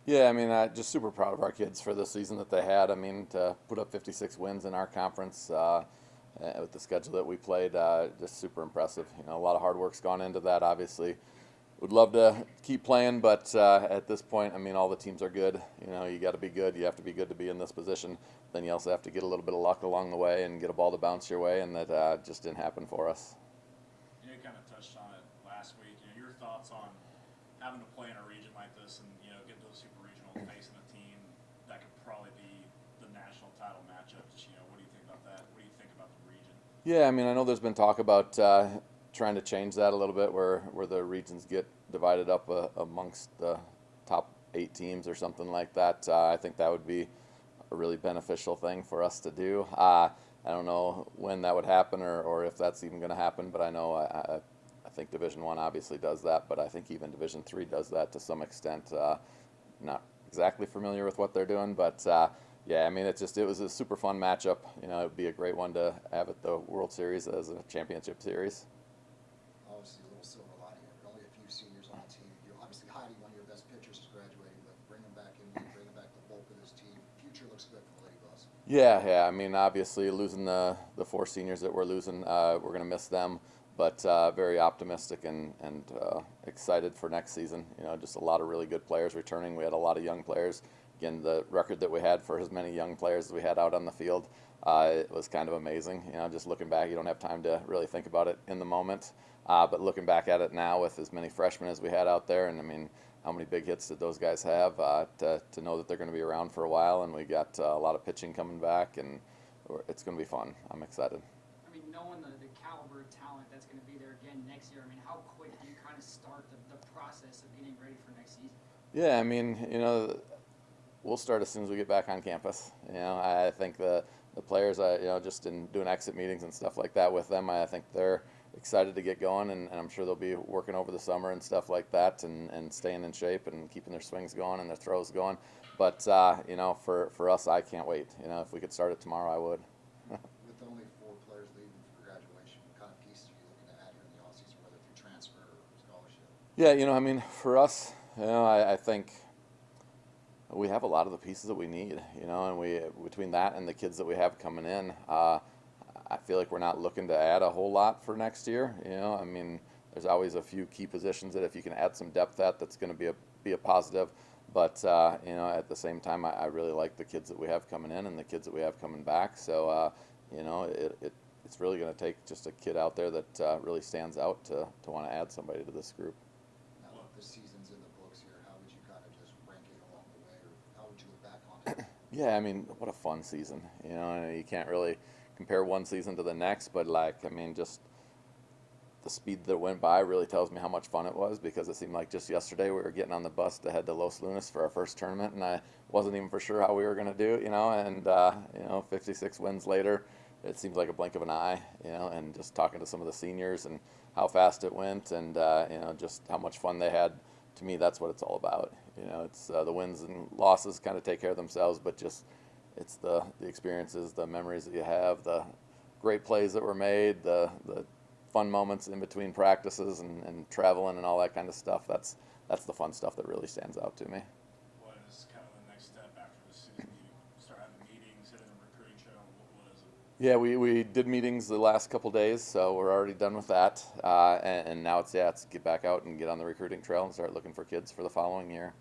Yeah, I mean, just super proud of our kids for the season that they had. I mean, to put up 56 wins in our conference with the schedule that we played, just super impressive. You know, a lot of hard work's gone into that. Obviously, would love to keep playing, but at this point, I mean, all the teams are good. You know, you got to be good. You have to be good to be in this position. Then you also have to get a little bit of luck along the way and get a ball to bounce your way, and that just didn't happen for us. You kind of touched on it last week. Your thoughts on having to play in a region like this and getting to the super regional, facing a team that could probably be the national title matchup. Just what do you think about that? What do you think about the region? Yeah, I mean, I know there's been talk about trying to change that a little bit, where the regions get divided up amongst the top 8 teams or something like that. I think that would be a really beneficial thing for us to do. I don't know when that would happen or if that's even going to happen, but I know I think Division One obviously does that, but I think even Division Three does that to some extent. Not exactly familiar with what they're doing, but yeah, I mean it was a super fun matchup. You know, it'd be a great one to have at the World Series as a championship series. Obviously, a little silver lining here, but only a few seniors on the team. Obviously, Heidi, one of your best pitchers, is graduating, but bring him back in, bring him back the bulk of this team. Future looks good for the Lady Boss. Yeah, yeah. I mean, obviously, losing the 4 seniors that we're losing, we're going to miss them, but very optimistic and excited for next season. You know, just a lot of really good players returning. We had a lot of young players. Again, the record that we had for as many young players as we had out on the field, it was kind of amazing. You know, just looking back, you don't have time to really think about it in the moment, but looking back at it now with as many freshmen as we had out there, and I mean, how many big hits did those guys have to know that they're going to be around for a while, and we got a lot of pitching coming back, and it's going to be fun. I'm excited. I mean, knowing the caliber of talent that's going to be there again next year, I mean, how quick do you kind of start the process of getting ready for next season? Yeah, I mean, you know, we'll start as soon as we get back on campus. You know, I think the players, you know, just in doing exit meetings and stuff like that with them, I think they're excited to get going, and I'm sure they'll be working over the summer and stuff like that, and staying in shape and keeping their swings going and their throws going. But you know, for us, I can't wait. You know, if we could start it tomorrow, I would. With only 4 players leaving for graduation, what kind of pieces are you looking to add here in the offseason, whether through transfer or scholarship? Yeah, you know, I mean, for us, you know, I think we have a lot of the pieces that we need, you know, and we between that and the kids that we have coming in, I feel like we're not looking to add a whole lot for next year. You know, I mean, there's always a few key positions that if you can add some depth at, that's going to be a positive. But you know, at the same time, I really like the kids that we have coming in and the kids that we have coming back. So you know, it's really going to take just a kid out there that really stands out to want to add somebody to this group. Now that the season's in the books here, how would you kind of just rank it along the way, or how would you look back on it? Yeah, I mean, what a fun season. You know, and you can't really compare one season to the next, but like, I mean, just the speed that went by really tells me how much fun it was, because it seemed like just yesterday we were getting on the bus to head to Los Lunas for our first tournament, and I wasn't even for sure how we were going to do, you know, and you know, 56 wins later, it seems like a blink of an eye, you know, and just talking to some of the seniors and how fast it went, and you know, just how much fun they had. To me, that's what it's all about. You know, it's the wins and losses kind of take care of themselves, but just it's the experiences, the memories that you have, the great plays that were made, the fun moments in between practices and traveling and all that kind of stuff. That's the fun stuff that really stands out to me. What is kind of the next step after the season? You start having meetings, hitting the recruiting trail. What is it? Yeah, we did meetings the last couple days, so we're already done with that. And now it's get back out and get on the recruiting trail and start looking for kids for the following year.